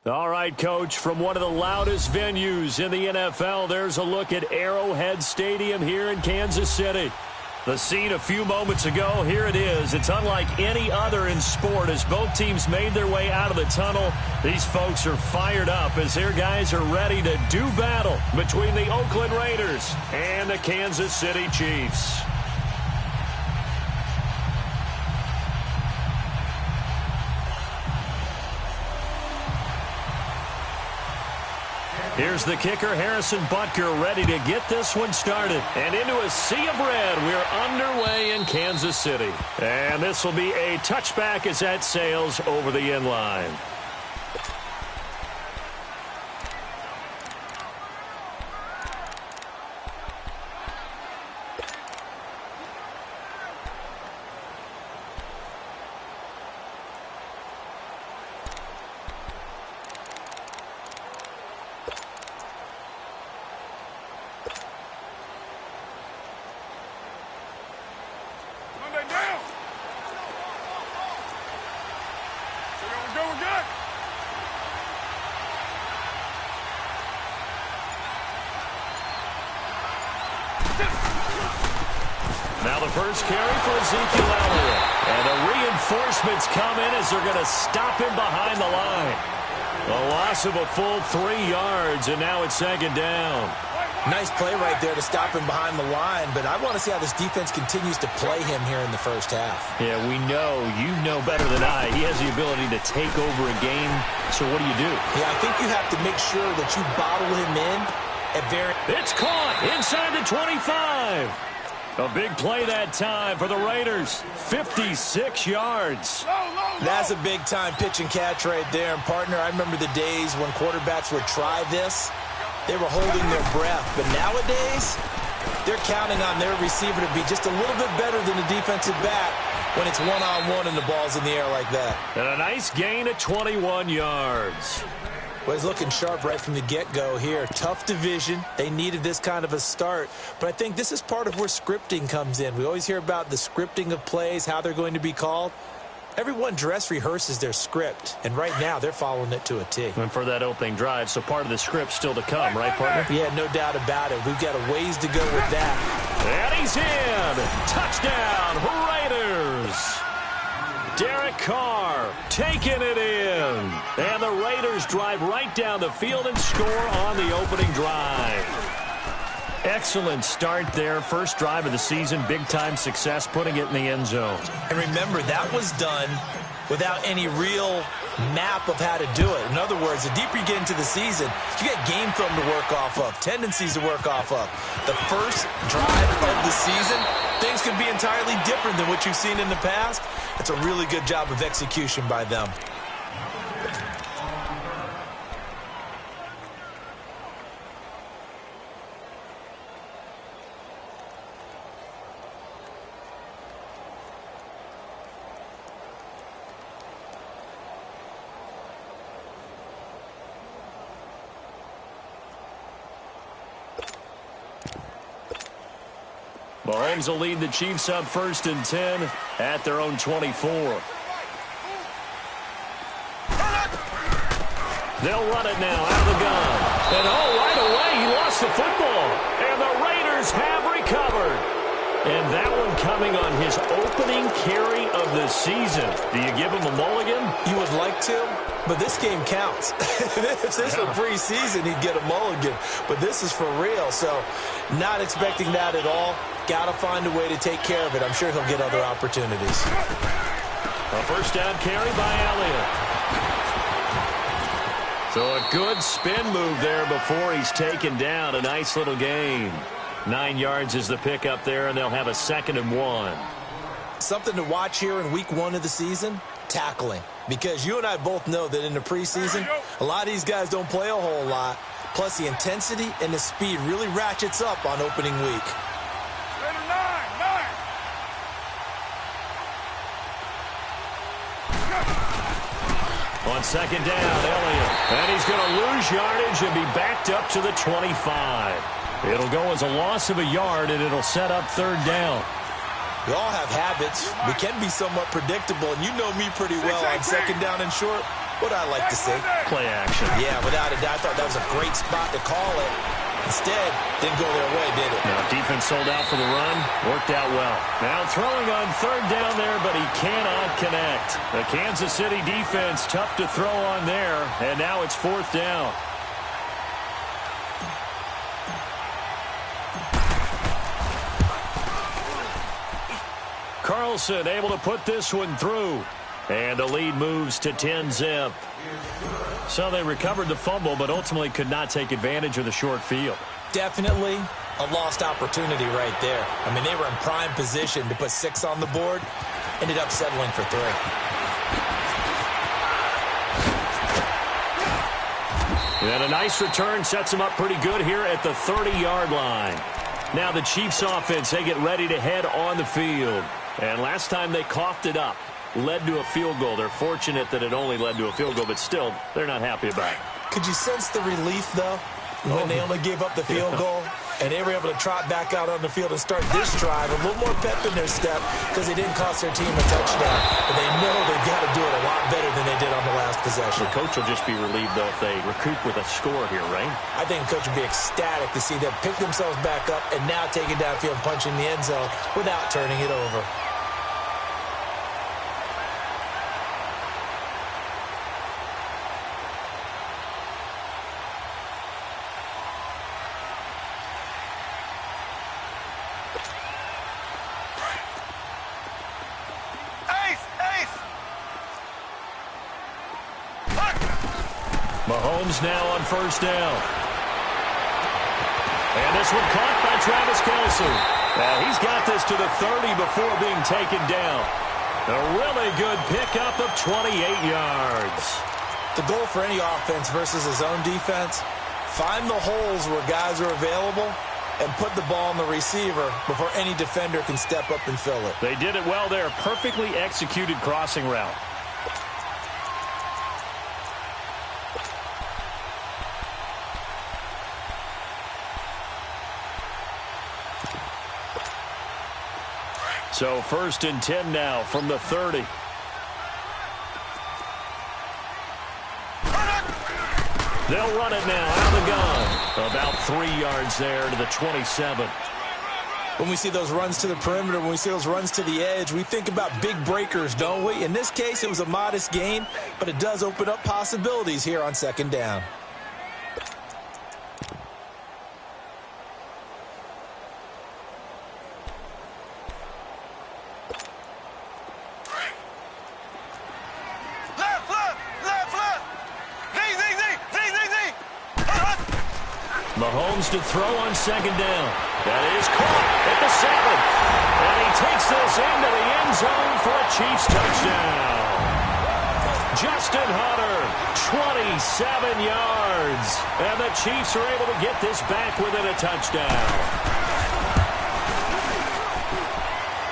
All right, Coach, from one of the loudest venues in the NFL, there's a look at Arrowhead Stadium here in Kansas City. The scene a few moments ago, here it is. It's unlike any other in sport as both teams made their way out of the tunnel. These folks are fired up as their guys are ready to do battle between the Oakland Raiders and the Kansas City Chiefs. Here's the kicker, Harrison Butker, ready to get this one started. And into a sea of red, we're underway in Kansas City. And this will be a touchback as that sails over the end line. Now the first carry for Ezekiel Elliott. And the reinforcements come in as they're going to stop him behind the line. A loss of a full 3 yards, and now it's second down. Nice play right there to stop him behind the line, but I want to see how this defense continues to play him here in the first half. Yeah, we know, you know better than I, he has the ability to take over a game. So what do you do? Yeah, I think you have to make sure that you bottle him in at very... It's caught inside the 25. A big play that time for the Raiders. 56 yards. That's a big-time pitch and catch right there. And, partner, I remember the days when quarterbacks would try this. They were holding their breath. But nowadays, they're counting on their receiver to be just a little bit better than the defensive back when it's one-on-one and the ball's in the air like that. And a nice gain of 21 yards. Well, he's looking sharp right from the get-go here. Tough division. They needed this kind of a start. But I think this is part of where scripting comes in. We always hear about the scripting of plays, how they're going to be called. Everyone dress rehearses their script, and right now they're following it to a T. And for that opening drive, so part of the script still to come, right, partner? Yeah, no doubt about it. We've got a ways to go with that. And he's in. Touchdown, Raiders. Derek Carr taking it in. And the Raiders drive right down the field and score on the opening drive. Excellent start there. First drive of the season. Big-time success putting it in the end zone. And remember, that was done without any real map of how to do it. In other words, the deeper you get into the season, you get game film to work off of, tendencies to work off of. The first drive of the season, things could be entirely different than what you've seen in the past. It's a really good job of execution by them. Mahomes will lead the Chiefs up 1st and 10 at their own 24. They'll run it now out of the gun. And right away he lost the football, and the Raiders have recovered. And that one coming on his opening carry of the season. Do you give him a mulligan? You would like to, but this game counts. If this were preseason, he'd get a mulligan. But this is for real, so not expecting that at all. Got to find a way to take care of it. I'm sure he'll get other opportunities. A first down carry by Elliott. So a good spin move there before he's taken down. A nice little gain. 9 yards is the pickup there, and they'll have a 2nd and 1. Something to watch here in week 1 of the season, tackling. Because you and I both know that in the preseason, a lot of these guys don't play a whole lot. Plus, the intensity and the speed really ratchets up on opening week. On 2nd down, Elliott. And he's going to lose yardage and be backed up to the 25. It'll go as a loss of a yard, and it'll set up 3rd down. We all have habits. We can be somewhat predictable, and you know me pretty well on 2nd down and short. What I like to say? Play action. Yeah, without a doubt. I thought that was a great spot to call it. Instead, didn't go their way, did it? Now, defense sold out for the run. Worked out well. Now throwing on 3rd down there, but he cannot connect. The Kansas City defense tough to throw on there, and now it's 4th down. Carlson able to put this one through. And the lead moves to 10-zip. So they recovered the fumble, but ultimately could not take advantage of the short field. Definitely a lost opportunity right there. I mean, they were in prime position to put 6 on the board. Ended up settling for 3. And a nice return sets them up pretty good here at the 30-yard line. Now the Chiefs offense, they get ready to head on the field. And last time they coughed it up, led to a field goal. They're fortunate that it only led to a field goal, but still, they're not happy about it. Could you sense the relief, though, when they only gave up the field goal? And they were able to trot back out on the field and start this drive. A little more pep in their step because they didn't cost their team a touchdown. But they know they've got to do it a lot better than they did on the last possession. The coach will just be relieved, though, if they recoup with a score here, right? I think the coach will be ecstatic to see them pick themselves back up and now take it downfield and punch in the end zone without turning it over. Mahomes now on 1st down. And this one caught by Travis Kelce. He's got this to the 30 before being taken down. A really good pickup of 28 yards. The goal for any offense versus his own defense, find the holes where guys are available and put the ball on the receiver before any defender can step up and fill it. They did it well there. Perfectly executed crossing route. So 1st and 10 now from the 30. They'll run it now out of the gun. About 3 yards there to the 27. When we see those runs to the perimeter, when we see those runs to the edge, we think about big breakers, don't we? In this case, it was a modest gain, but it does open up possibilities here on 2nd down. Mahomes to throw on 2nd down. That is caught at the 7. And he takes this into the end zone for a Chiefs touchdown. Justin Hunter, 27 yards. And the Chiefs are able to get this back within a touchdown.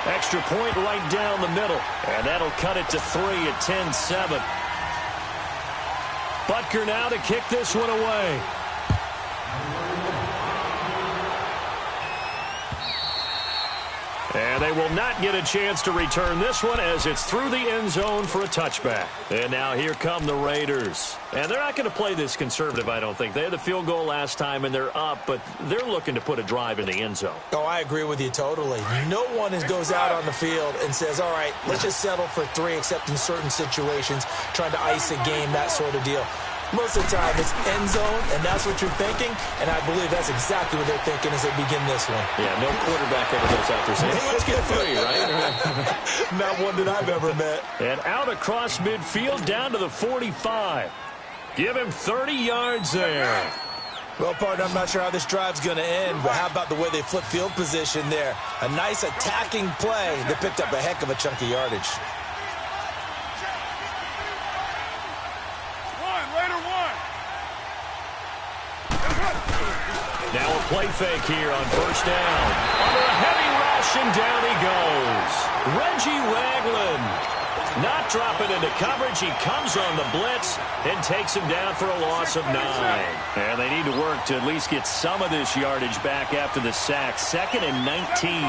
Extra point right down the middle. And that'll cut it to 3 at 10-7. Butker now to kick this one away. And they will not get a chance to return this one as it's through the end zone for a touchback. And now here come the Raiders. And they're not going to play this conservative, I don't think. They had the field goal last time, and they're up, but they're looking to put a drive in the end zone. Oh, I agree with you totally. No one goes out on the field and says, all right, let's just settle for 3, except in certain situations, trying to ice a game, that sort of deal. Most of the time, it's end zone, and that's what you're thinking, and I believe that's exactly what they're thinking as they begin this one. Yeah, no quarterback ever goes out there saying, hey, let's get 3, right? Not one that I've ever met. And out across midfield, down to the 45. Give him 30 yards there. Well, partner, I'm not sure how this drive's going to end, but how about the way they flip field position there? A nice attacking play. They picked up a heck of a chunk of yardage. Now a play fake here on first down. Under a heavy rush, and down he goes. Reggie Ragland not dropping into coverage. He comes on the blitz and takes him down for a loss of 9. And they need to work to at least get some of this yardage back after the sack. 2nd and 19.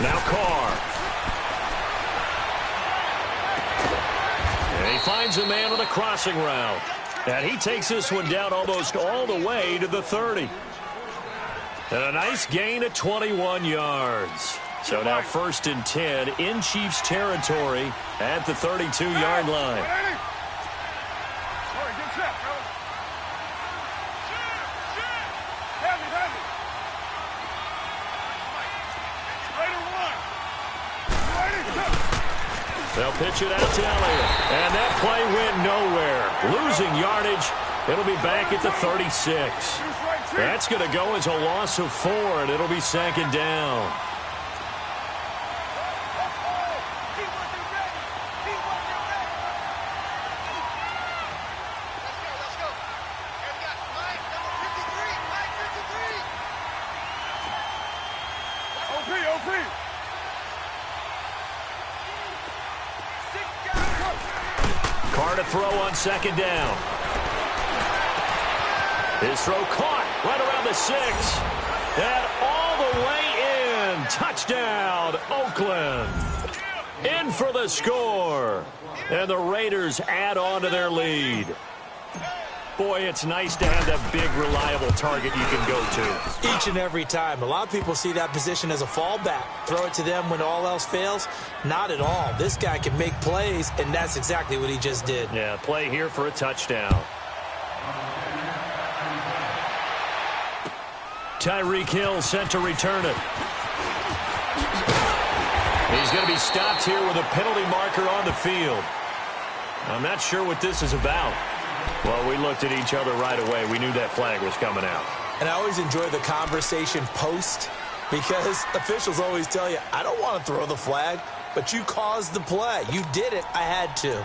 Now Carr. And he finds a man on a crossing route. And he takes this one down almost all the way to the 30. And a nice gain of 21 yards. So now 1st and 10 in Chiefs territory at the 32-yard line. They'll pitch it out to Elliott. And that play went nowhere. Losing yardage. It'll be back at the 36. That's going to go as a loss of 4, and it'll be 2nd down. Carr to throw on 2nd down. His throw caught right around the 6. And all the way in. Touchdown, Oakland. In for the score. And the Raiders add on to their lead. Boy, it's nice to have that big, reliable target you can go to. Each and every time. A lot of people see that position as a fallback. Throw it to them when all else fails. Not at all. This guy can make plays, and that's exactly what he just did. Yeah, play here for a touchdown. Tyreek Hill sent to return it. He's going to be stopped here with a penalty marker on the field. I'm not sure what this is about. Well, we looked at each other right away. We knew that flag was coming out. And I always enjoy the conversation post because officials always tell you, I don't want to throw the flag, but you caused the play. You did it. I had to.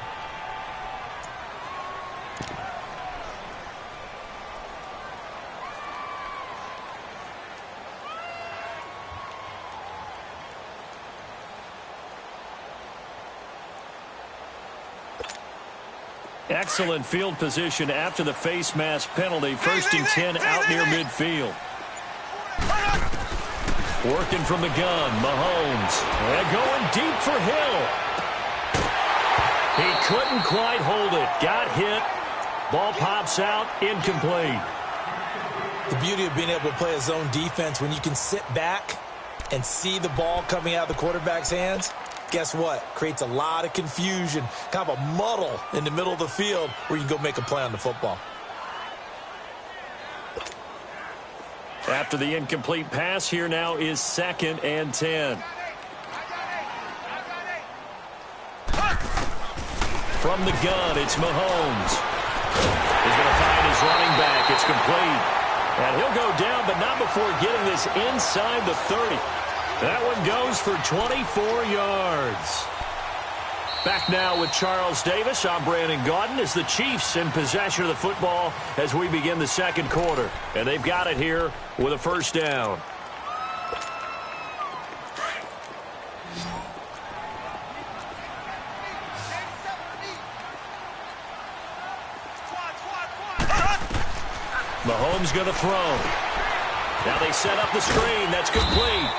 Excellent field position after the face mask penalty. 1st and 10 out near midfield. Working from the gun, Mahomes. And going deep for Hill. He couldn't quite hold it. Got hit. Ball pops out. Incomplete. The beauty of being able to play a zone defense when you can sit back and see the ball coming out of the quarterback's hands. Guess what? Creates a lot of confusion, kind of a muddle in the middle of the field where you can go make a play on the football. After the incomplete pass, here now is 2nd and 10. From the gun, it's Mahomes. He's going to find his running back. It's complete. And he'll go down, but not before getting this inside the 30. That one goes for 24 yards. Back now with Charles Davis. I'm Brandon Gaudin as the Chiefs in possession of the football as we begin the 2nd quarter. And they've got it here with a 1st down. Mahomes going to throw. Now they set up the screen. That's complete.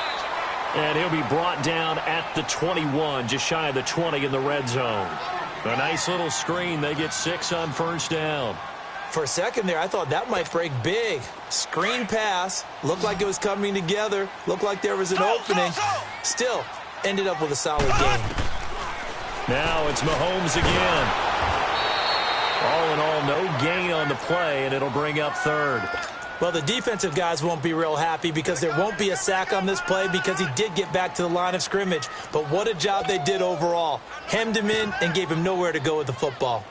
And he'll be brought down at the 21, just shy of the 20 in the red zone. A nice little screen. They get 6 on first down. For a second there, I thought that might break big. Screen pass. Looked like it was coming together. Looked like there was an opening. Still, ended up with a solid game. Now it's Mahomes again. All in all, no gain on the play, and it'll bring up third. Well, the defensive guys won't be real happy because there won't be a sack on this play because he did get back to the line of scrimmage. But what a job they did overall. Hemmed him in and gave him nowhere to go with the football.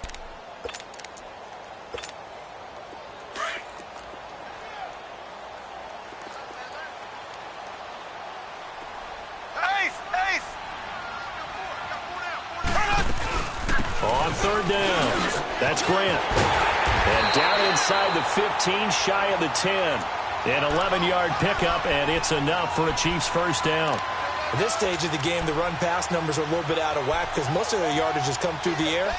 On third down, that's Grant. And down inside the 15, shy of the 10. An 11-yard pickup, and it's enough for a Chiefs first down. At this stage of the game, the run-pass numbers are a little bit out of whack because most of their yardage has come through the air.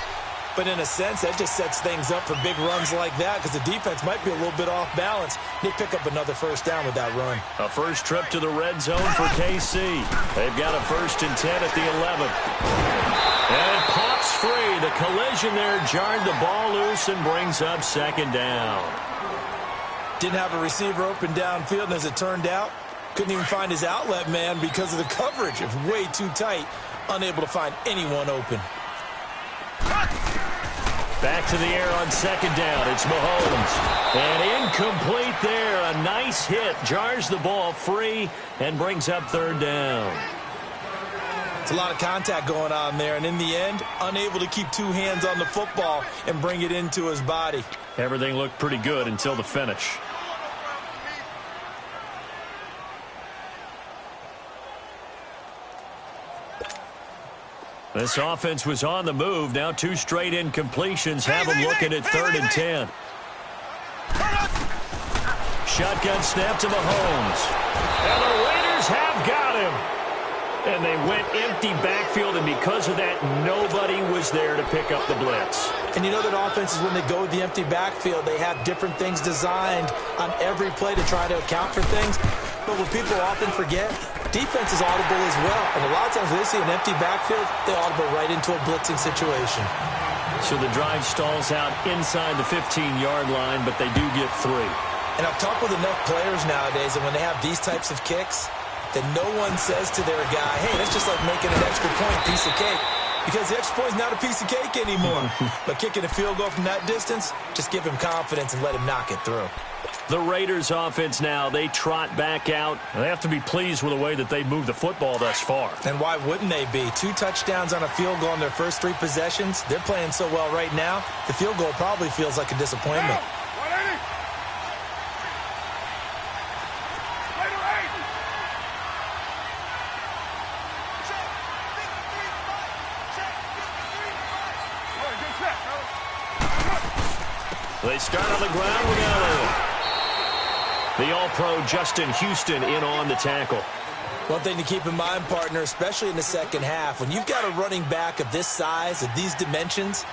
But in a sense, that just sets things up for big runs like that because the defense might be a little bit off balance. They pick up another first down with that run. A first trip to the red zone for KC. They've got a 1st and 10 at the 11. And it pops free. The collision there jarred the ball loose and brings up 2nd down. Didn't have a receiver open downfield, and as it turned out, couldn't even find his outlet man because of the coverage. It was way too tight, unable to find anyone open. Back to the air on 2nd down. It's Mahomes. And incomplete there. A nice hit. Jars the ball free and brings up 3rd down. It's a lot of contact going on there, and in the end, unable to keep 2 hands on the football and bring it into his body. Everything looked pretty good until the finish. This offense was on the move. Now 2 straight incompletions have them looking at 3rd and 10. Shotgun snap to Mahomes. And the Raiders have got him. And they went empty backfield, and because of that, nobody was there to pick up the blitz. And you know that offenses, when they go with the empty backfield, they have different things designed on every play to try to account for things. But what people often forget, defense is audible as well. And a lot of times when they see an empty backfield, they audible right into a blitzing situation. So the drive stalls out inside the 15-yard line, but they do get 3. And I've talked with enough players nowadays that when they have these types of kicks, that no one says to their guy, hey, that's just like making an extra point, piece of cake. Because the extra point is not a piece of cake anymore. But kicking a field goal from that distance, just give him confidence and let him knock it through. The Raiders offense now, they trot back out. They have to be pleased with the way that they moved the football thus far. And why wouldn't they be? 2 touchdowns on a field goal in their first 3 possessions. They're playing so well right now, the field goal probably feels like a disappointment. They start on the ground with Elliott. The All-Pro Justin Houston in on the tackle. One thing to keep in mind, partner, especially in the second half, when you've got a running back of this size, of these dimensions,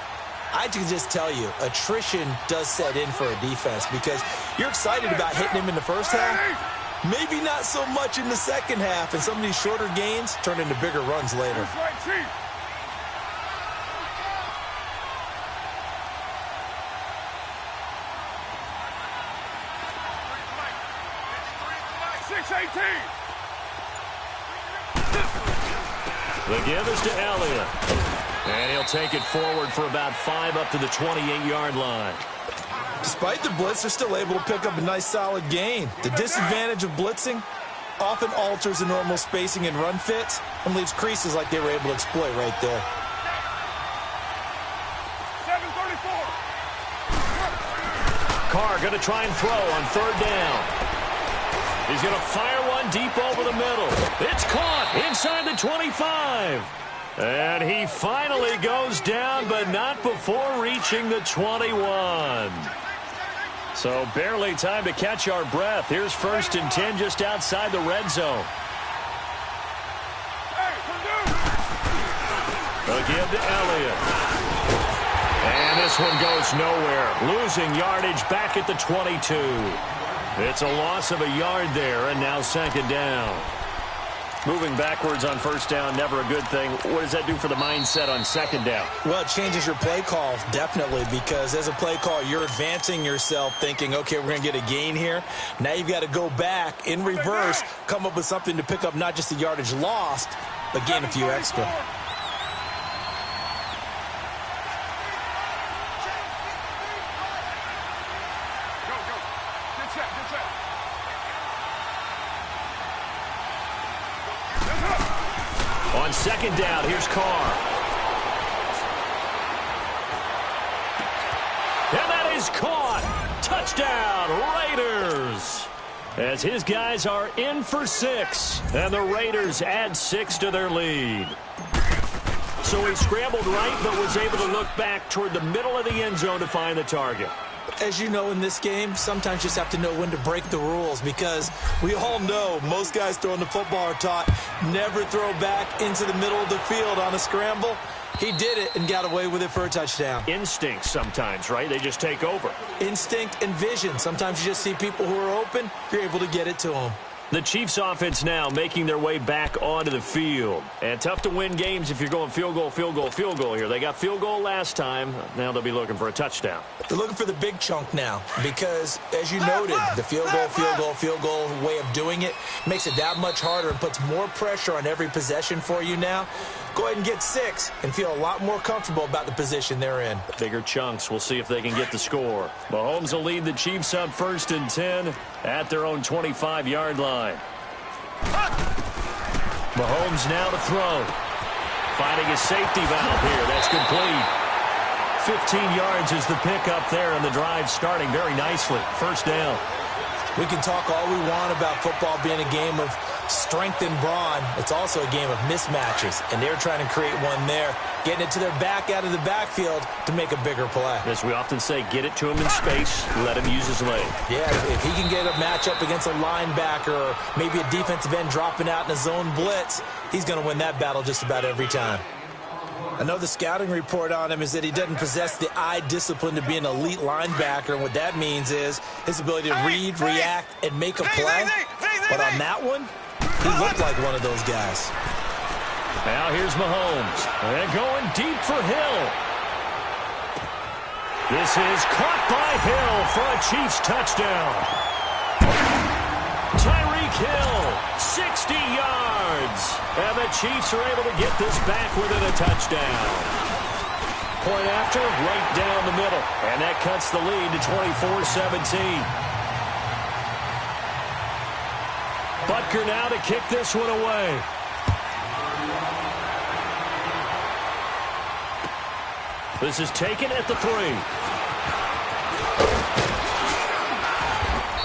I can just tell you, attrition does set in for a defense because you're excited about hitting him in the first half. Maybe not so much in the second half, and some of these shorter gains turn into bigger runs later. The give is to Elliott. And he'll take it forward for about 5 up to the 28-yard line. Despite the blitz, they're still able to pick up a nice solid gain. The disadvantage of blitzing often alters the normal spacing and run fits and leaves creases like they were able to exploit right there. Carr going to try and throw on 3rd down. He's going to fire one deep over the middle. It's caught inside the 25. And he finally goes down, but not before reaching the 21. So barely time to catch our breath. Here's 1st and 10 just outside the red zone. The give to Elliott. And this one goes nowhere. Losing yardage back at the 22. It's a loss of a yard there, and now second down. Moving backwards on first down, never a good thing. What does that do for the mindset on second down? Well, it changes your play call, definitely, because as a play call, you're advancing yourself thinking, okay, we're going to get a gain here. Now you've got to go back in reverse, come up with something to pick up not just the yardage lost, but gain a few extra. On second down, here's Carr. And that is caught. Touchdown, Raiders. As his guys are in for 6, and the Raiders add 6 to their lead. So he scrambled right, but was able to look back toward the middle of the end zone to find the target. As you know, in this game, sometimes you just have to know when to break the rules, because we all know most guys throwing the football are taught never throw back into the middle of the field on a scramble. He did it and got away with it for a touchdown. Instinct sometimes, right? They just take over. Instinct and vision. Sometimes you just see people who are open, you're able to get it to them. The Chiefs offense now making their way back onto the field. And tough to win games if you're going field goal, field goal, field goal here. They got field goal last time. Now they'll be looking for a touchdown. They're looking for the big chunk now because, as you noted, the field goal, field goal, field goal way of doing it makes it that much harder and puts more pressure on every possession for you now. Go ahead and get 6 and feel a lot more comfortable about the position they're in. Bigger chunks. We'll see if they can get the score. Mahomes will lead the Chiefs up 1st and 10 at their own 25-yard line. Mahomes now to throw. Finding a safety valve here. That's complete. 15 yards is the pickup there, and the drive starting very nicely. First down. We can talk all we want about football being a game of strength and brawn. It's also a game of mismatches, and they're trying to create one there, getting it to their back out of the backfield to make a bigger play. As we often say, get it to him in space, let him use his leg. Yeah, if he can get a matchup against a linebacker or maybe a defensive end dropping out in a zone blitz, he's going to win that battle just about every time. I know the scouting report on him is that he doesn't possess the eye discipline to be an elite linebacker. And what that means is his ability to read, react, and make a play. But on that one, he looked like one of those guys. Now here's Mahomes. And going deep for Hill. This is caught by Hill for a Chiefs touchdown. Tyreek Hill, 60 yards. And the Chiefs are able to get this back within a touchdown. Point after, right down the middle. And that cuts the lead to 24-17. Butker now to kick this one away. This is taken at the 3.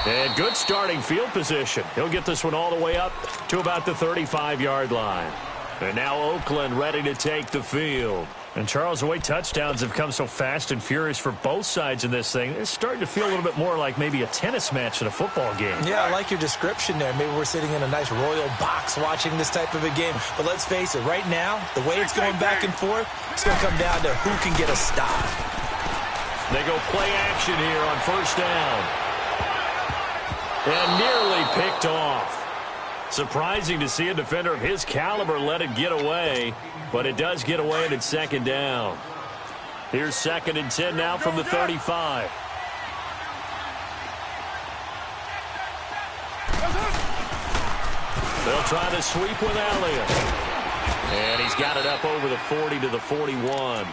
And good starting field position. He'll get this one all the way up to about the 35-yard line. And now Oakland ready to take the field. And, Charles, the way touchdowns have come so fast and furious for both sides in this thing, it's starting to feel a little bit more like maybe a tennis match than a football game. Yeah, I like your description there. Maybe we're sitting in a nice royal box watching this type of a game. But let's face it, right now, the way it's going back and forth, it's going to come down to who can get a stop. They go play action here on first down. And nearly picked off. Surprising to see a defender of his caliber let it get away, but it does get away and it's second down. Here's 2nd and 10 now from the 35. They'll try to sweep with Elliott. And he's got it up over the 40 to the 41.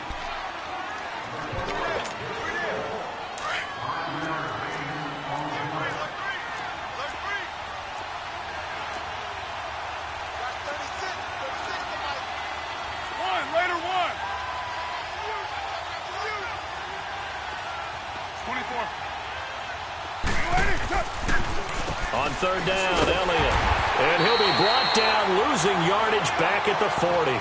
On third down, Elliott. And he'll be brought down, losing yardage back at the 40.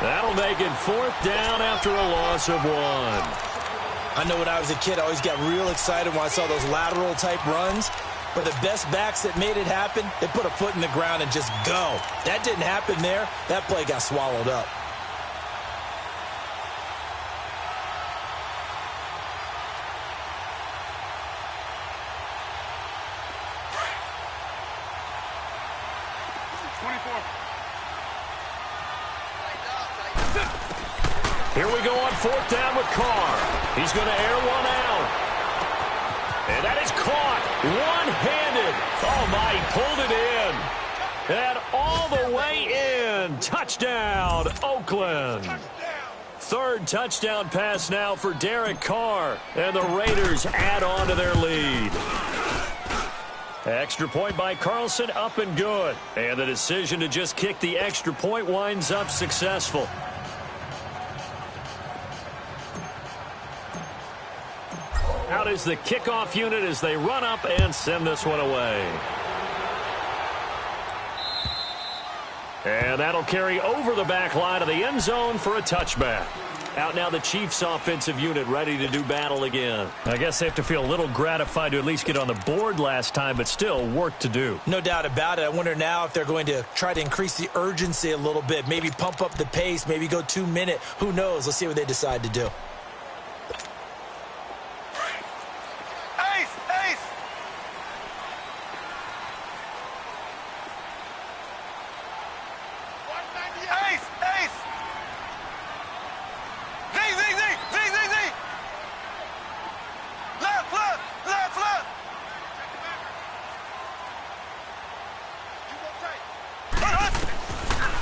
That'll make it 4th down after a loss of 1. I know when I was a kid, I always got real excited when I saw those lateral-type runs. But the best backs that made it happen, they put a foot in the ground and just go. That didn't happen there. That play got swallowed up. Here we go on 4th down with Carr. He's going to air one out. And that is caught one-handed. Oh, my, he pulled it in. And all the way in. Touchdown, Oakland. 3rd touchdown pass now for Derek Carr. And the Raiders add on to their lead. Extra point by Carlson, up and good. And the decision to just kick the extra point winds up successful. Out is the kickoff unit as they run up and send this one away. And that'll carry over the back line of the end zone for a touchback. Out now the Chiefs offensive unit ready to do battle again. I guess they have to feel a little gratified to at least get on the board last time, but still work to do. No doubt about it. I wonder now if they're going to try to increase the urgency a little bit, maybe pump up the pace, maybe go 2-minute. Who knows? Let's see what they decide to do.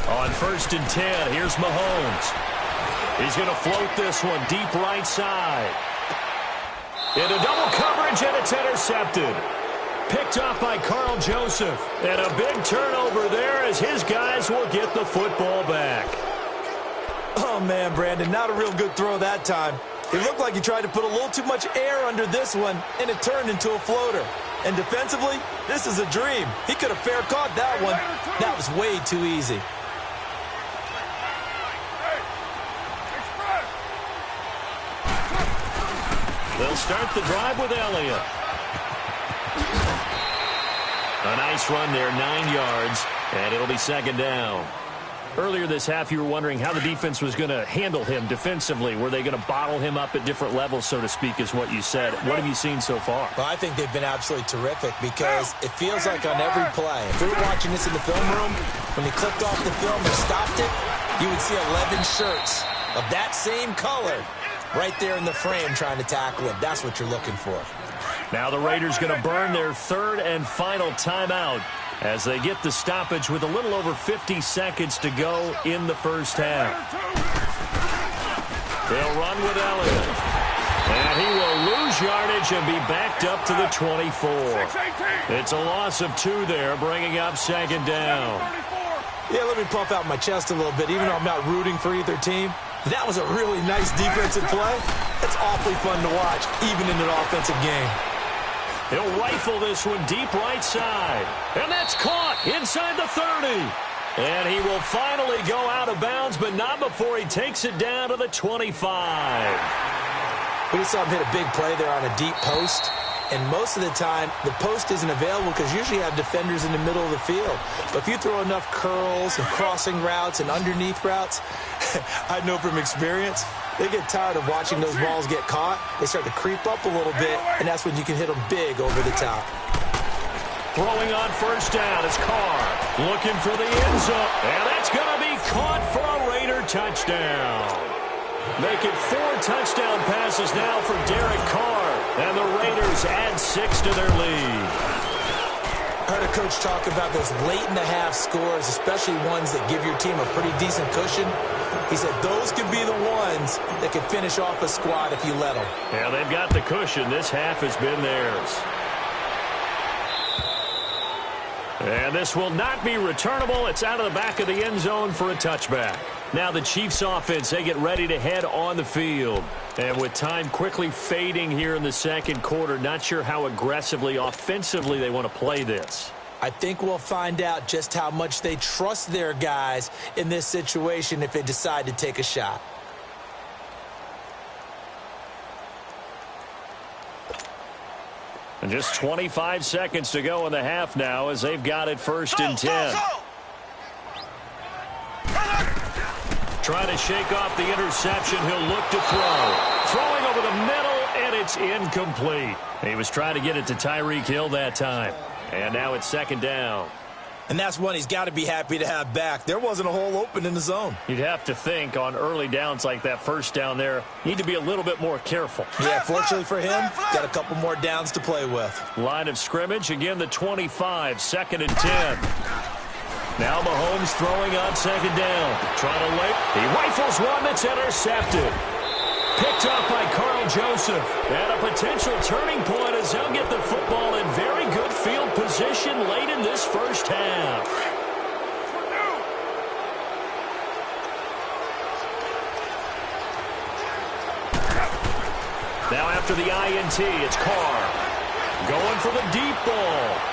On 1st and 10, here's Mahomes. He's going to float this one deep right side. Into double coverage, and it's intercepted. Picked off by Carl Joseph. And a big turnover there as his guys will get the football back. Oh, man, Brandon, not a real good throw that time. It looked like he tried to put a little too much air under this one, and it turned into a floater. And defensively, this is a dream. He could have fair caught that one. That was way too easy. They'll start the drive with Elliott. A nice run there, 9 yards, and it'll be 2nd down. Earlier this half, you were wondering how the defense was going to handle him defensively. Were they going to bottle him up at different levels, so to speak, is what you said. What have you seen so far? Well, I think they've been absolutely terrific because it feels like on every play, if we were watching this in the film room, when he clicked off the film and stopped it, you would see 11 shirts of that same color right there in the frame trying to tackle him. That's what you're looking for. Now the Raiders going to burn their 3rd and final timeout as they get the stoppage with a little over 50 seconds to go in the first half. They'll run with Elliott. And he will lose yardage and be backed up to the 24. It's a loss of 2 there, bringing up 2nd down. Yeah, let me puff out my chest a little bit, even though I'm not rooting for either team. That was a really nice defensive play. It's awfully fun to watch, even in an offensive game. He'll rifle this one deep right side. And that's caught inside the 30. And he will finally go out of bounds, but not before he takes it down to the 25. We just saw him hit a big play there on a deep post. And most of the time, the post isn't available because usually you have defenders in the middle of the field. But if you throw enough curls and crossing routes and underneath routes, I know from experience, they get tired of watching those balls get caught. They start to creep up a little bit, and that's when you can hit them big over the top. Throwing on 1st down is Carr. Looking for the end zone. And that's going to be caught for a Raider touchdown. Make it 4 touchdown passes now for Derek Carr. And the Raiders add 6 to their lead. I heard a coach talk about those late-in-the-half scores, especially ones that give your team a pretty decent cushion. He said those could be the ones that could finish off a squad if you let them. Yeah, they've got the cushion. This half has been theirs. And this will not be returnable. It's out of the back of the end zone for a touchback. Now the Chiefs offense, they get ready to head on the field. And with time quickly fading here in the 2nd quarter, not sure how aggressively, offensively they want to play this. I think we'll find out just how much they trust their guys in this situation if they decide to take a shot. And just 25 seconds to go in the half now as they've got it 1st and 10. Trying to shake off the interception. He'll look to throw. Throwing over the middle, and it's incomplete. He was trying to get it to Tyreek Hill that time. And now it's 2nd down. And that's one he's got to be happy to have back. There wasn't a hole open in the zone. You'd have to think on early downs like that first down there, you need to be a little bit more careful. Yeah, fortunately for him, got a couple more downs to play with. Line of scrimmage, again the 25, 2nd and 10. Now Mahomes throwing on 2nd down. Trying to late. He rifles one that's intercepted. Picked up by Carl Joseph. And a potential turning point as they'll get the football in very good field position late in this first half. Now after the INT, it's Carr. Going for the deep ball.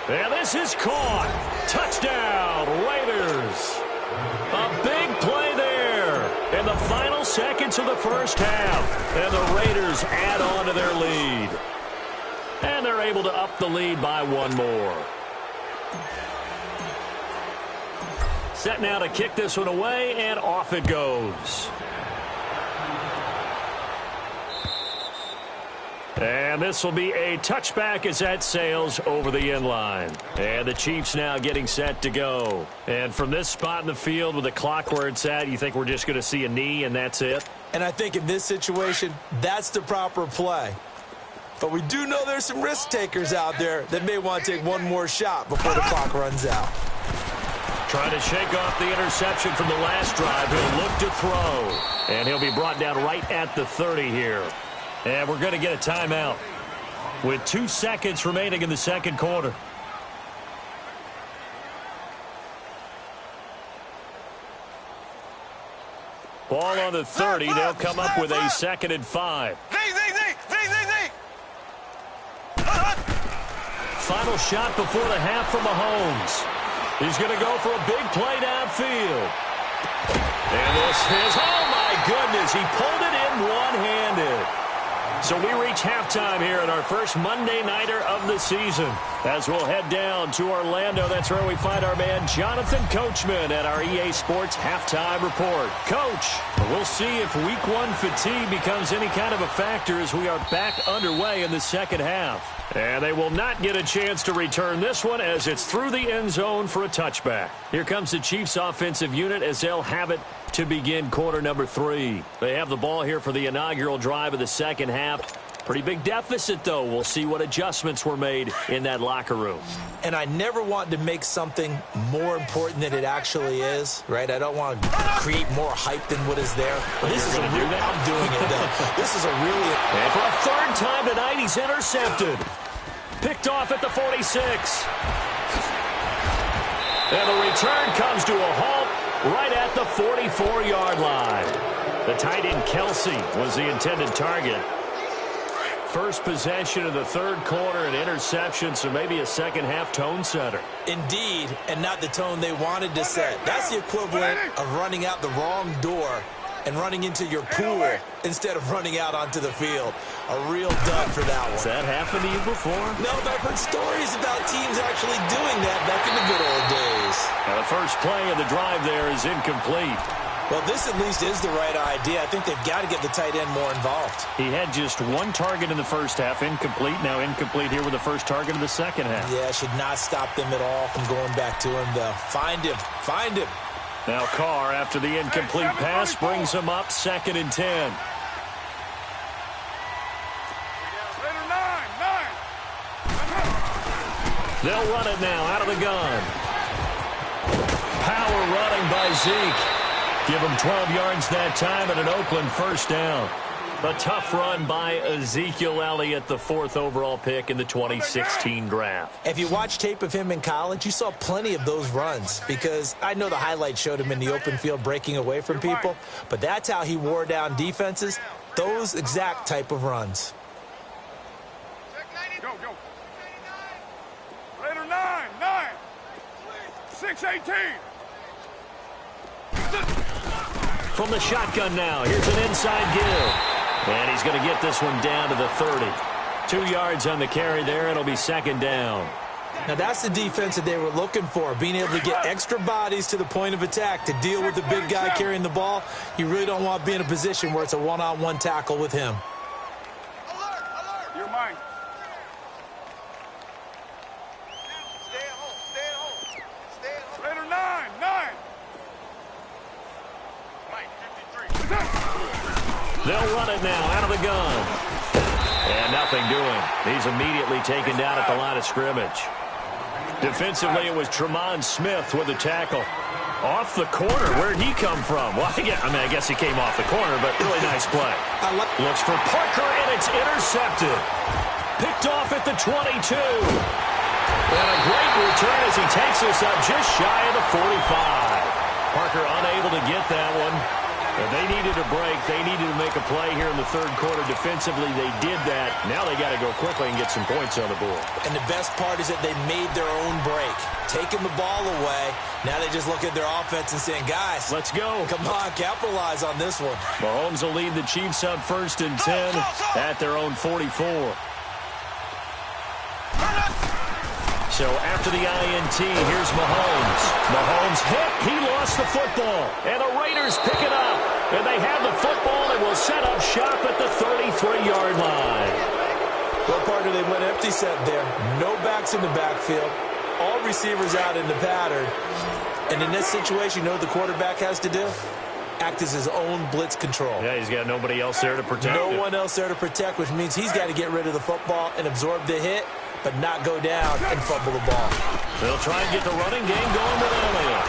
And this is caught. Touchdown, Raiders. A big play there in the final seconds of the first half. And the Raiders add on to their lead. And they're able to up the lead by one more. Set now to kick this one away, and off it goes. And this will be a touchback as that sails over the end line. And the Chiefs now getting set to go. And from this spot in the field with the clock where it's at, you think we're just going to see a knee and that's it? And I think in this situation, that's the proper play. But we do know there's some risk takers out there that may want to take one more shot before the clock runs out. Trying to shake off the interception from the last drive. He'll look to throw. And he'll be brought down right at the 30 here. And we're going to get a timeout with 2 seconds remaining in the second quarter. Ball on the 30. They'll come up with a 2nd and 5. Final shot before the half from Mahomes. He's going to go for a big play downfield. And this is, oh my goodness, he pulled it in one-handed. So we reach halftime here at our first Monday Nighter of the season. As we'll head down to Orlando, that's where we find our man Jonathan Coachman at our EA Sports Halftime Report. Coach, we'll see if Week 1 fatigue becomes any kind of a factor as we are back underway in the second half. And they will not get a chance to return this one as it's through the end zone for a touchback. Here comes the Chiefs offensive unit as they'll have it to begin quarter number 3. They have the ball here for the inaugural drive of the second half. Pretty big deficit, though. We'll see what adjustments were made in that locker room. And I never want to make something more important than it actually is, right? I don't want to create more hype than what is there. But this is a real, I'm doing it, though. This is a really... And for a third time tonight, he's intercepted. Picked off at the 46. And the return comes to a halt right at the 44-yard line. The tight end Kelsey was the intended target. First possession of the third quarter, an interception, so maybe a second half tone setter. Indeed, and not the tone they wanted to set. That's the equivalent of running out the wrong door and running into your pool instead of running out onto the field. A real dud for that one. Has that happened to you before? No, but I've heard stories about teams actually doing that back in the good old days. Now the first play of the drive there is incomplete. Well, this at least is the right idea. I think they've got to get the tight end more involved. He had just one target in the first half, incomplete. Now incomplete here with the first target of the second half. Yeah, should not stop them at all from going back to him, though. Find him. Find him. Now Carr, after the incomplete pass, brings him up 2nd and 10. They'll run it now out of the gun. Power running by Zeke. Give him 12 yards that time and an Oakland first down. A tough run by Ezekiel Elliott, the 4th overall pick in the 2016 draft. If you watch tape of him in college, you saw plenty of those runs because I know the highlights showed him in the open field breaking away from people, but that's how he wore down defenses, those exact type of runs. Go, go. Raider 9, 6-18. From the shotgun now, here's an inside give. And he's going to get this one down to the 30. 2 yards on the carry there. It'll be 2nd down. Now that's the defense that they were looking for, being able to get extra bodies to the point of attack to deal with the big guy carrying the ball. You really don't want to be in a position where it's a one-on-one tackle with him. You're mine. They'll run it now out of the gun. And nothing doing. He's immediately taken down at the line of scrimmage. Defensively, it was Tremont Smith with the tackle. Off the corner. Where'd he come from? Well, I guess he came off the corner, but really nice play. Looks for Parker, and it's intercepted. Picked off at the 22. And a great return as he takes us up just shy of the 45. Parker unable to get that one. But they needed a break. They needed to make a play here in the third quarter. Defensively, they did that. Now they got to go quickly and get some points on the board. And the best part is that they made their own break. Taking the ball away. Now they just look at their offense and saying, guys, let's go. Come on, capitalize on this one. Mahomes will lead the Chiefs up 1st and 10 at their own 44. So after the INT, here's Mahomes. Mahomes hit. He lost the football. And the Raiders pick it up. And they have the football and will set up shop at the 33-yard line. Well, partner, they went empty set there. No backs in the backfield. All receivers out in the pattern. And in this situation, you know what the quarterback has to do? Act as his own blitz control. Yeah, he's got nobody else there to protect him. No one else there to protect, which means he's got to get rid of the football and absorb the hit, but not go down and fumble the ball. They'll try and get the running game going with Elliott.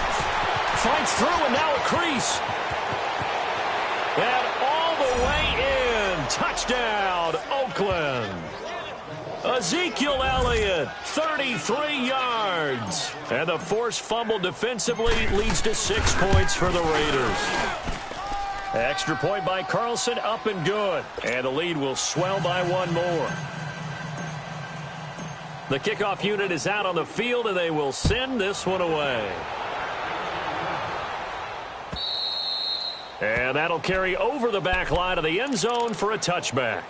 Fights through, and now a crease. And all the way in. Touchdown, Oakland. Ezekiel Elliott, 33 yards. And the forced fumble defensively leads to 6 points for the Raiders. Extra point by Carlson, up and good. And the lead will swell by 1 more. The kickoff unit is out on the field, and they will send this one away. And that'll carry over the back line of the end zone for a touchback.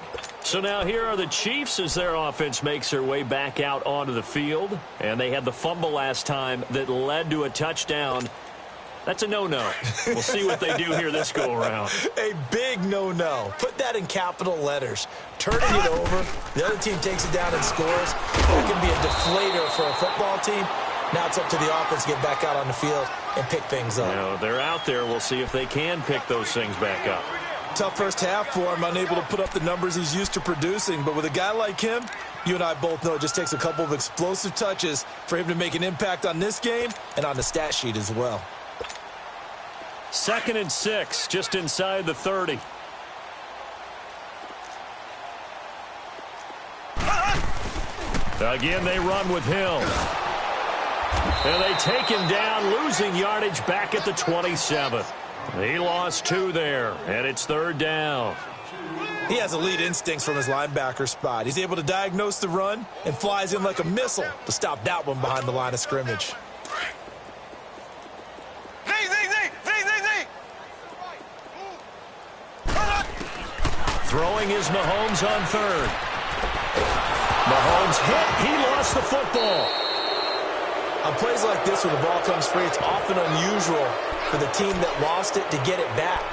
So now here are the Chiefs as their offense makes their way back out onto the field. And they had the fumble last time that led to a touchdown. That's a no-no. We'll see what they do here this go-around. A big no-no. Put that in capital letters. Turning it over. The other team takes it down and scores. That can be a deflator for a football team. Now it's up to the offense to get back out on the field and pick things up. You know, they're out there. We'll see if they can pick those things back up. Tough first half for him, unable to put up the numbers he's used to producing. But with a guy like him, you and I both know it just takes a couple of explosive touches for him to make an impact on this game and on the stat sheet as well. 2nd and 6, just inside the 30. Again, they run with Hill. And they take him down, losing yardage back at the 27. He lost 2 there, and it's 3rd down. He has elite instincts from his linebacker spot. He's able to diagnose the run and flies in like a missile to stop that one behind the line of scrimmage. Throwing is Mahomes on 3rd. Mahomes hit. He lost the football. On plays like this, when the ball comes free, it's often unusual for the team that lost it to get it back.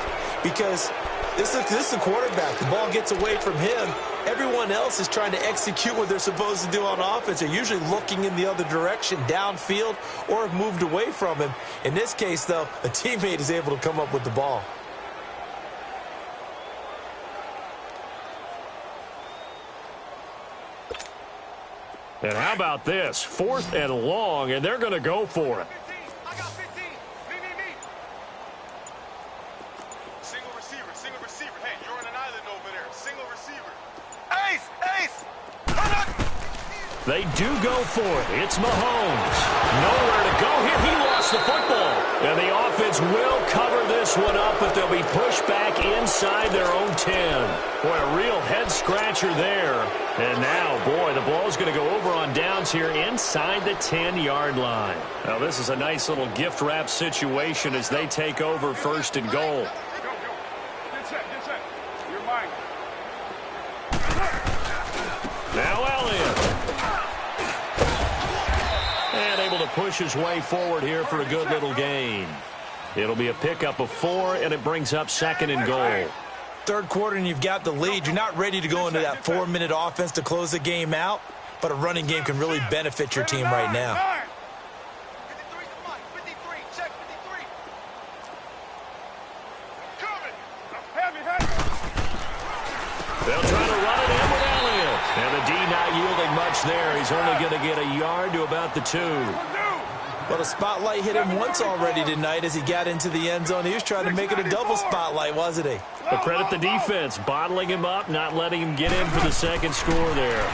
Because this is the quarterback. The ball gets away from him. Everyone else is trying to execute what they're supposed to do on offense. They're usually looking in the other direction, downfield, or have moved away from him. In this case, though, a teammate is able to come up with the ball. And how about this? 4th and long, and they're going to go for it. I got 15. Me. Single receiver. Hey, you're on an island over there. Single receiver. Ace. They do go for it. It's Mahomes. Nowhere to go here. He lost the football. And the offense will cover this one up, but they'll be pushed back inside their own 10. Boy, a real head-scratcher there. And now, boy, the ball's going to go over on downs here inside the 10-yard line. Now, this is a nice little gift-wrap situation as they take over 1st and goal. Get set. You're mine. Now Elliott. And able to push his way forward here for a good little gain. It'll be a pickup of 4, and it brings up 2nd and goal. Third quarter and you've got the lead. You're not ready to go into that 4-minute offense to close the game out, but a running game can really benefit your team right now. 53, come on. 53, check 53. Coming. I'm heavy. he's only going to get a yard to about the 2. Well, the spotlight hit him once already tonight as he got into the end zone. He was trying to make it a double spotlight, wasn't he? But credit the defense, bottling him up, not letting him get in for the second score there.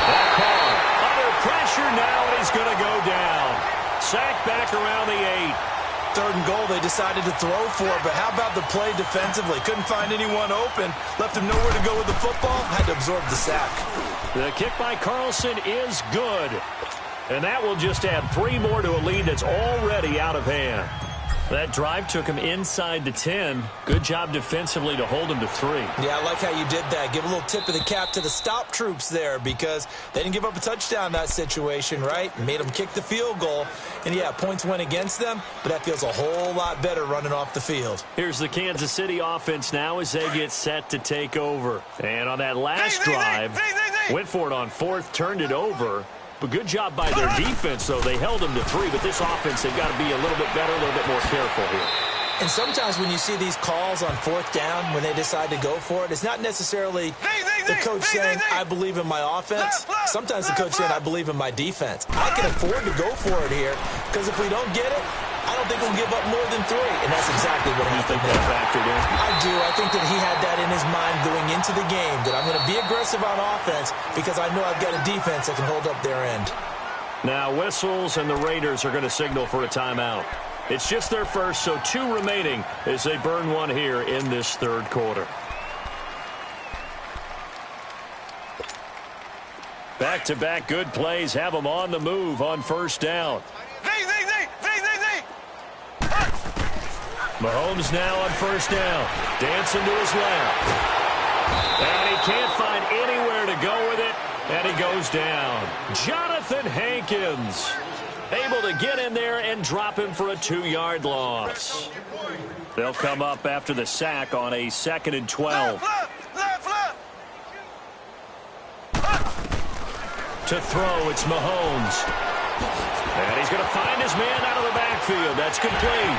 That Carr under pressure now, and he's going to go down. Sacked back around the 8. 3rd and goal, they decided to throw for it, but how about the play defensively? Couldn't find anyone open, left him nowhere to go with the football, had to absorb the sack. The kick by Carlson is good. And that will just add 3 more to a lead that's already out of hand. That drive took him inside the 10. Good job defensively to hold him to 3. Yeah, I like how you did that. Give a little tip of the cap to the stop troops there because they didn't give up a touchdown in that situation, right? Made them kick the field goal. And, yeah, points went against them, but that feels a whole lot better running off the field. Here's the Kansas City offense now as they get set to take over. And on that last drive, went for it on 4th, turned it over. But good job by their defense, though. They held them to 3, but this offense, they've got to be a little bit better, a little bit more careful here. And sometimes when you see these calls on 4th down, when they decide to go for it, it's not necessarily the coach saying, I believe in my offense. Sometimes the coach saying, I believe in my defense. I can afford to go for it here because if we don't get it, I don't think we'll give up more than 3. And that's exactly what happened. You think that factored in? I do. I think that he had that in his mind going into the game, that I'm going to be aggressive on offense because I know I've got a defense that can hold up their end. Now whistles and the Raiders are going to signal for a timeout. It's just their first, so 2 remaining as they burn one here in this 3rd quarter. Back-to-back good plays have them on the move on 1st down. Mahomes now on 1st down. Dancing to his left. And he can't find anywhere to go with it, and he goes down. Jonathan Hankins able to get in there and drop him for a 2-yard loss. They'll come up after the sack on a 2nd and 12. To throw, it's Mahomes. And he's going to find his man out of the backfield. That's complete.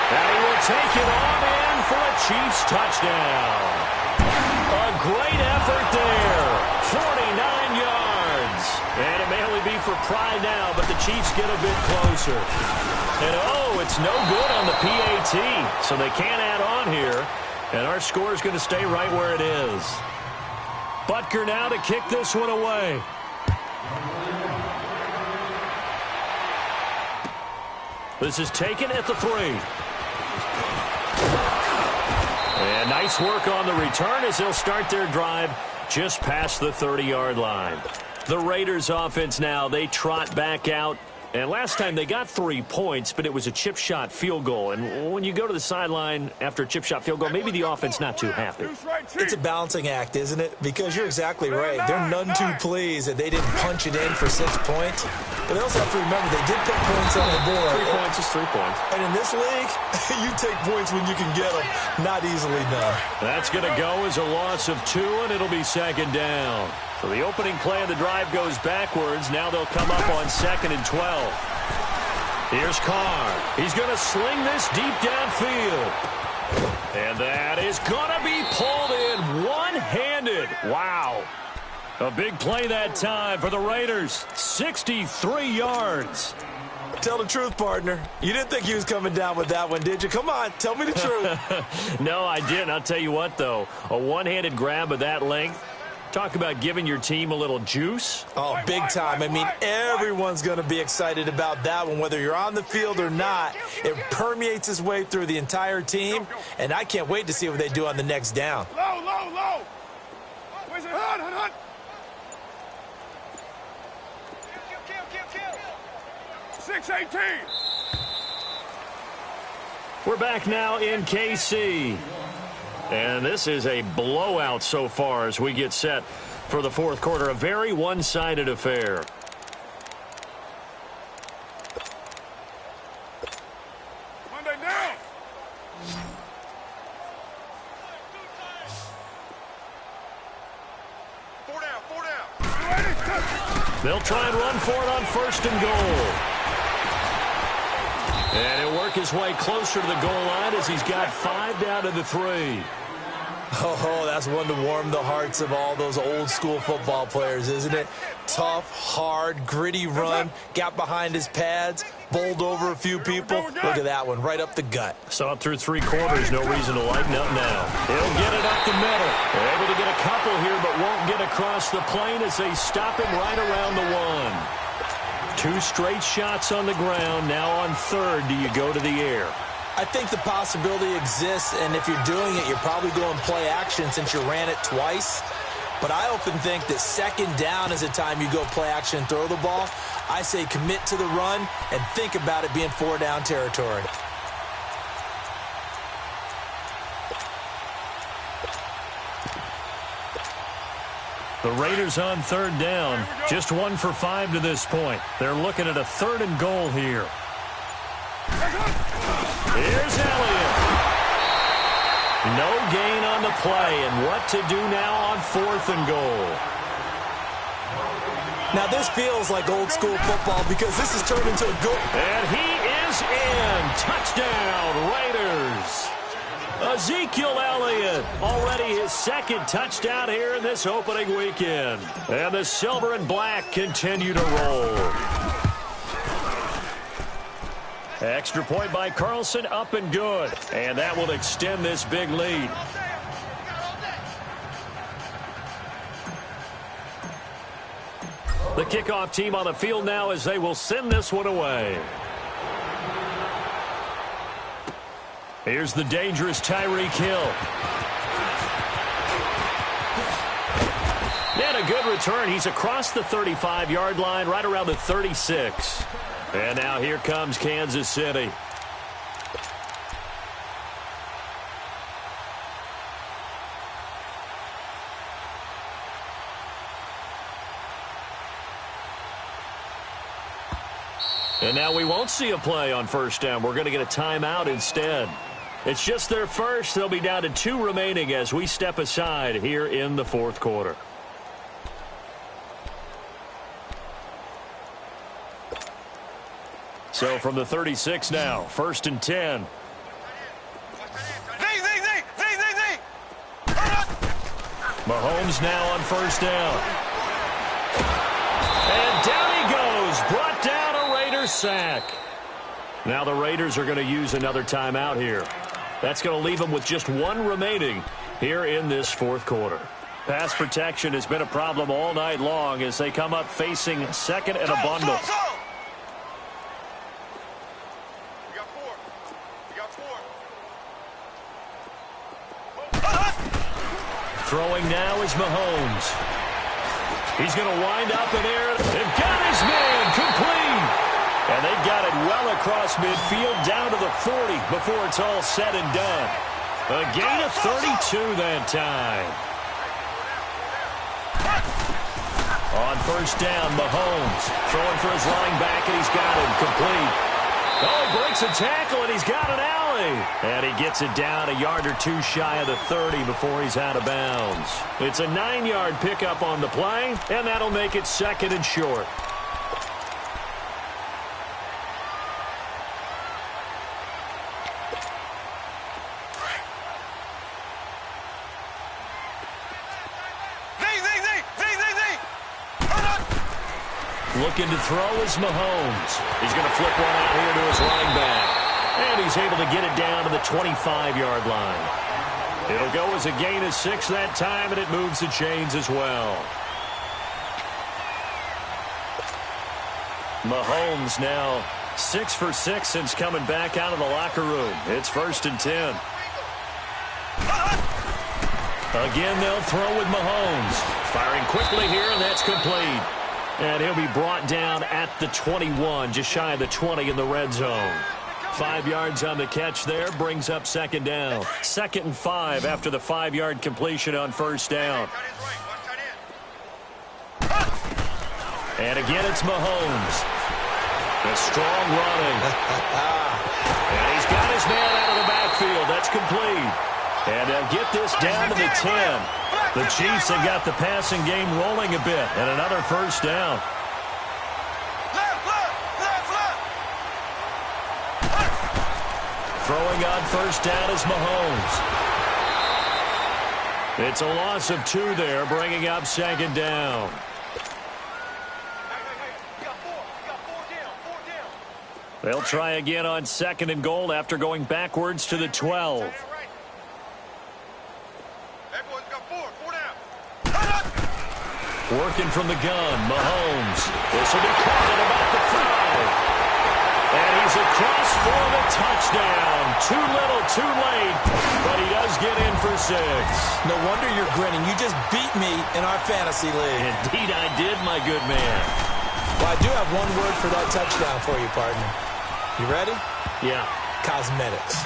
And he will take it on in for a Chiefs touchdown. A great effort there. 49 yards. And it may only be for pride now, but the Chiefs get a bit closer. And, oh, it's no good on the PAT. So they can't add on here. And our score is going to stay right where it is. Butker now to kick this one away. This is taken at the 3. And nice work on the return as they'll start their drive just past the 30-yard line. The Raiders offense now, they trot back out. And last time they got 3 points, but it was a chip shot field goal. And when you go to the sideline after a chip shot field goal, maybe the offense not too happy. It's a balancing act, isn't it? Because you're exactly right. They're none too pleased that they didn't punch it in for 6 points. But they also have to remember they did put points on the board. 3 points is 3 points. And in this league, you take points when you can get them. Not easily done. That's going to go as a loss of 2, and it'll be 2nd down. So the opening play of the drive goes backwards. Now they'll come up on 2nd and 12. Here's Carr. He's going to sling this deep downfield. And that is going to be pulled in one-handed. Wow. A big play that time for the Raiders. 63 yards. Tell the truth, partner. You didn't think he was coming down with that one, did you? Come on, tell me the truth. No, I didn't. I'll tell you what, though. A one-handed grab of that length. Talk about giving your team a little juice. Oh, big time. I mean, everyone's going to be excited about that one, whether you're on the field or not. It permeates its way through the entire team, and I can't wait to see what they do on the next down. Low, low, low. Where's it? Hunt. Kill. 6-18. We're back now in KC. And this is a blowout so far as we get set for the 4th quarter. A very one-sided affair. Monday down. Four down. They'll try and run for it on 1st and goal. And he'll work his way closer to the goal line as he's got 5 down to the 3. Oh, that's one to warm the hearts of all those old school football players, isn't it? Tough, hard, gritty run, got behind his pads, bowled over a few people. Look at that one, right up the gut. Saw it through 3 quarters, no reason to lighten up now. He'll get it up the middle. They're able to get a couple here, but won't get across the plane as they stop him right around the 1. 2 straight shots on the ground. Now on 3rd, do you go to the air? I think the possibility exists, and if you're doing it, you're probably going play action since you ran it twice. But I often think that 2nd down is the time you go play action and throw the ball. I say commit to the run and think about it being 4-down territory. The Raiders on 3rd down. Just 1 for 5 to this point. They're looking at a 3rd and goal here. Here's Elliott. No gain on the play, and what to do now on 4th and goal. Now this feels like old school football because this has turned into a goal. And he is in. Touchdown, Raiders. Ezekiel Elliott, already his 2nd touchdown here in this opening weekend. And the silver and black continue to roll. Extra point by Carlson, up and good. And that will extend this big lead. The kickoff team on the field now as they will send this one away. Here's the dangerous Tyreek Hill. And a good return. He's across the 35-yard line, right around the 36. And now here comes Kansas City. And now we won't see a play on 1st down. We're going to get a timeout instead. It's just their first. They'll be down to 2 remaining as we step aside here in the 4th quarter. So from the 36 now, 1st and 10. Mahomes now on 1st down. And down he goes. Brought down a Raiders sack. Now the Raiders are going to use another timeout here. That's going to leave them with just 1 remaining here in this 4th quarter. Pass protection has been a problem all night long as they come up facing 2nd and a bundle. Throwing now is Mahomes. He's going to wind up in air. They've got his man complete. And they've got it well across midfield down to the 40 before it's all said and done. A gain of 32 that time. On 1st down, Mahomes throwing for his running back, and he's got him complete. Oh, he breaks a tackle, and he's got an alley. And he gets it down a yard or 2 shy of the 30 before he's out of bounds. It's a 9-yard pickup on the play, and that'll make it 2nd and short. Looking to throw is Mahomes. He's going to flip one out here to his running back. And he's able to get it down to the 25-yard line. It'll go as a gain of 6 that time, and it moves the chains as well. Mahomes now 6 for 6 since coming back out of the locker room. It's 1st and 10. Again, they'll throw with Mahomes. Firing quickly here, and that's complete. And he'll be brought down at the 21, just shy of the 20 in the red zone. 5 yards on the catch there, brings up 2nd down. 2nd and 5 after the 5-yard completion on 1st down. And again, it's Mahomes. A strong running. And he's got his man out of the backfield. That's complete. And they'll get this down to the 10. The Chiefs have got the passing game rolling a bit. And another 1st down. Throwing on 1st down is Mahomes. It's a loss of 2 there, bringing up second down. They'll try again on 2nd and goal after going backwards to the 12. Working from the gun, Mahomes. This will be caught at about the 5. And he's across for the touchdown. Too little, too late, but he does get in for 6. No wonder you're grinning. You just beat me in our fantasy league. Indeed I did, my good man. Well, I do have one word for that touchdown for you, partner. You ready? Yeah. Cosmetics.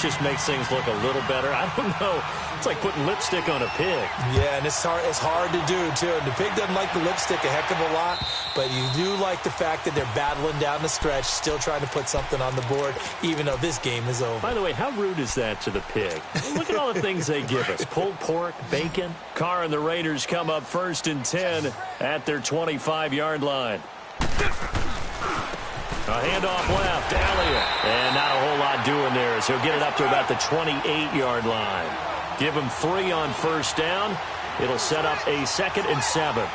Just makes things look a little better. I don't know. It's like putting lipstick on a pig. Yeah, and it's hard to do, too. The pig doesn't like the lipstick a heck of a lot, but you do like the fact that they're battling down the stretch, still trying to put something on the board, even though this game is over. By the way, how rude is that to the pig? Look at all the things they give us. Pulled pork, bacon. Carr and the Raiders come up 1st and 10 at their 25-yard line. A handoff left, Elliott. And not a whole lot doing there as he'll get it up to about the 28-yard line. Give him 3 on 1st down. It'll set up a 2nd and 7.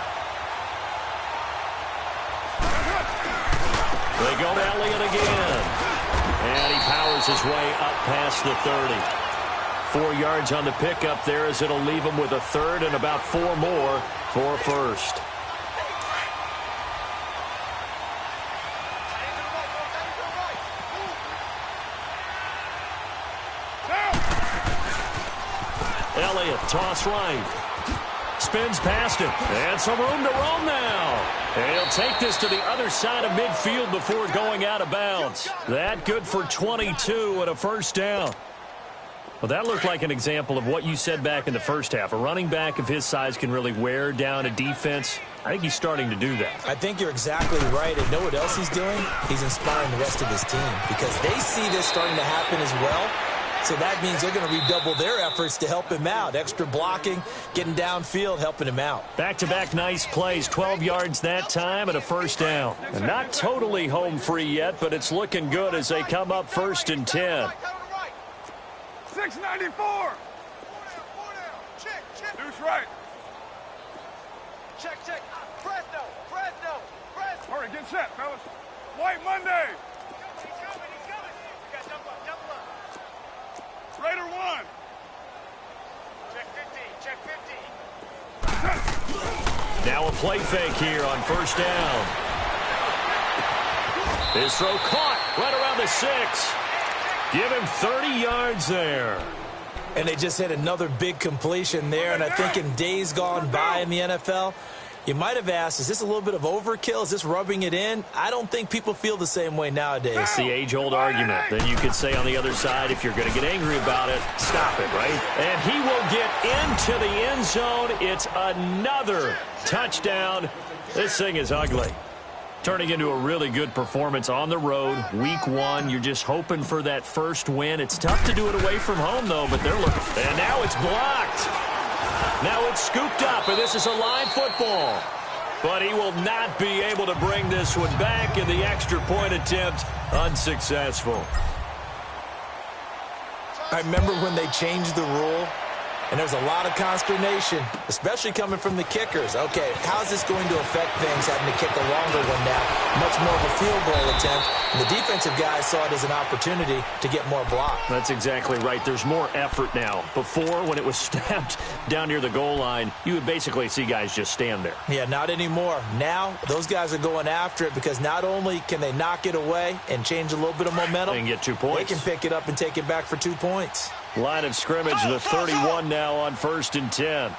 They go to Elliott again. And he powers his way up past the 30. 4 yards on the pickup there as it'll leave him with a 3rd and about 4 more for 1st. Elliott, toss right. Spins past him. And some room to roam now. And he'll take this to the other side of midfield before going out of bounds. That good for 22 and a 1st down. Well, that looked like an example of what you said back in the first half. A running back of his size can really wear down a defense. I think he's starting to do that. I think you're exactly right. And know what else he's doing? He's inspiring the rest of his team because they see this starting to happen as well. So that means they're going to redouble their efforts to help him out. Extra blocking, getting downfield, helping him out. Back-to-back nice plays. 12 yards that time and a 1st down. And not totally home free yet, but it's looking good as they come up 1st and 10. 694. Deuce right. Check. Fresno. All right, get set, fellas. White Monday. He's coming. You got double up. Raider 1. Check 50. Now a play fake here on 1st down. His throw caught right around the 6. Give him 30 yards there. And they just hit another big completion there. And I think in days gone by in the NFL, you might have asked, is this a little bit of overkill? Is this rubbing it in? I don't think people feel the same way nowadays. It's the age-old argument. Then you could say on the other side, if you're going to get angry about it, stop it, right? And he will get into the end zone. It's another touchdown. This thing is ugly. Turning into a really good performance on the road. Week 1, you're just hoping for that first win. It's tough to do it away from home, though, but they're looking. And now it's blocked. Now it's scooped up, and this is a live football. But he will not be able to bring this one back, and the extra point attempt unsuccessful. I remember when they changed the rule, and there's a lot of consternation, especially coming from the kickers. Okay, how's this going to affect things, having to kick a longer one now? Much more of a field goal attempt. And the defensive guys saw it as an opportunity to get more block. That's exactly right. There's more effort now. Before, when it was snapped down near the goal line, you would basically see guys just stand there. Yeah, not anymore. Now, those guys are going after it because not only can they knock it away and change a little bit of momentum, and get 2 points. They can pick it up and take it back for 2 points. Line of scrimmage, the 31 now on 1st and 10.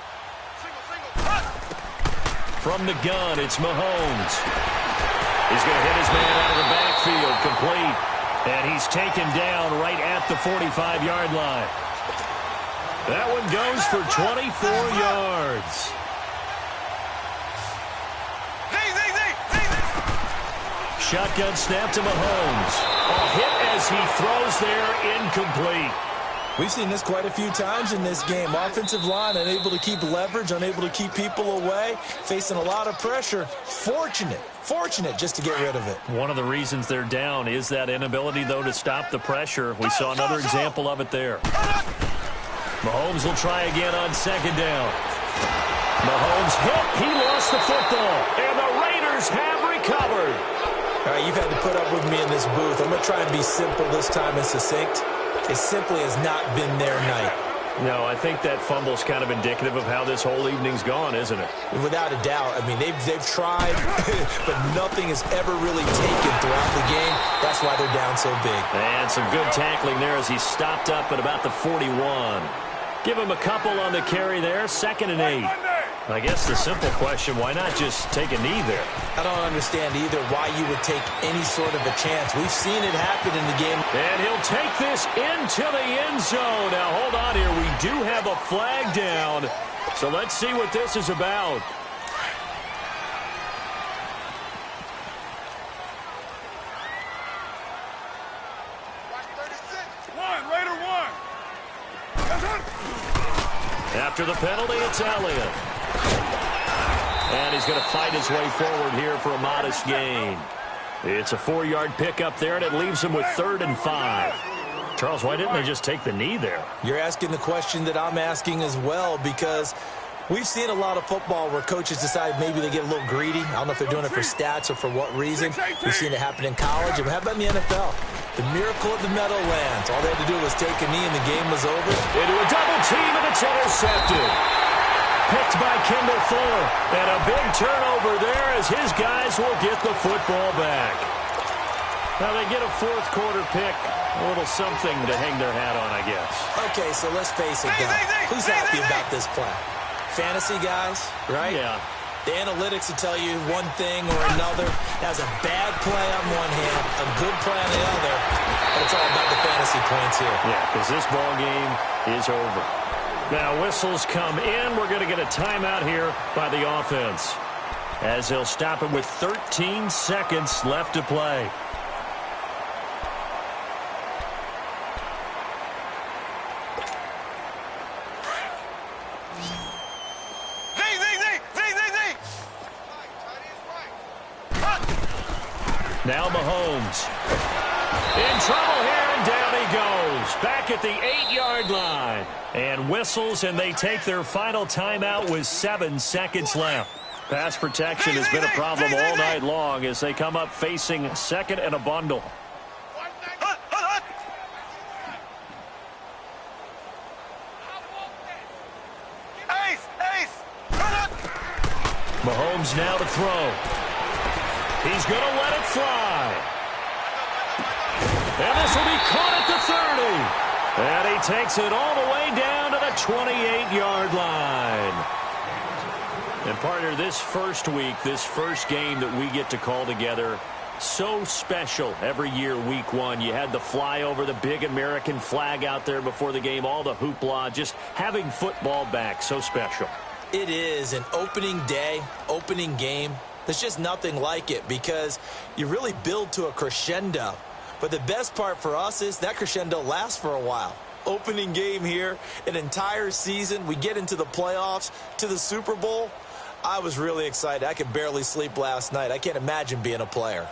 From the gun, it's Mahomes. He's going to hit his man out of the backfield, complete. And he's taken down right at the 45-yard line. That one goes for 24 yards. Shotgun snap to Mahomes. A hit as he throws there, incomplete. We've seen this quite a few times in this game. Offensive line unable to keep leverage, unable to keep people away, facing a lot of pressure. Fortunate just to get rid of it. One of the reasons they're down is that inability, though, to stop the pressure. We saw another example of it there. Mahomes will try again on second down. Mahomes hit. He lost the football. And the Raiders have recovered. All right, you've had to put up with me in this booth. I'm going to try and be simple this time and succinct. It simply has not been their night. No, I think that fumble's kind of indicative of how this whole evening's gone, isn't it? Without a doubt. I mean, they've tried, but nothing has ever really taken throughout the game. That's why they're down so big. And some good tackling there as he stopped up at about the 41. Give him a couple on the carry there, 2nd and 8. I guess the simple question, why not just take a knee there? I don't understand either why you would take any sort of a chance. We've seen it happen in the game. And he'll take this into the end zone. Now, hold on here. We do have a flag down. So let's see what this is about. After the penalty, it's Elliott. And he's going to fight his way forward here for a modest gain. It's a 4-yard pickup there, and it leaves him with 3rd and 5. Charles, why didn't they just take the knee there? You're asking the question that I'm asking as well, because we've seen a lot of football where coaches decide maybe they get a little greedy. I don't know if they're doing it for stats or for what reason. We've seen it happen in college. And how about in the NFL? The miracle of the Meadowlands. All they had to do was take a knee and the game was over. Into a double team, and it's intercepted. Picked by Kendall Fuller. And a big turnover there as his guys will get the football back. Now they get a 4th quarter pick. A little something to hang their hat on, I guess. Okay, so let's face it, Doug. Who's happy about this play? Fantasy guys, right? Yeah. The analytics will tell you one thing or another. That's a bad play on one hand, a good play on the other, but it's all about the fantasy points here. Yeah, because this ball game is over. Now whistles come in. We're going to get a timeout here by the offense, as they'll stop it with 13 seconds left to play. Now Mahomes. In trouble here, and down he goes. Back at the 8-yard line. And whistles, and they take their final timeout with 7 seconds left. Pass protection has been a problem all night long as they come up facing 2nd and a bundle. Mahomes now to throw. He's going to let it fly. And this will be caught at the 30. And he takes it all the way down to the 28-yard line. And, partner, this first week, this first game that we get to call together, so special every year, week 1. You had the flyover, the big American flag out there before the game, all the hoopla, just having football back, so special. It is an opening day, opening game. There's just nothing like it because you really build to a crescendo. But the best part for us is that crescendo lasts for a while. Opening game here, an entire season. We get into the playoffs, to the Super Bowl. I was really excited. I could barely sleep last night. I can't imagine being a player.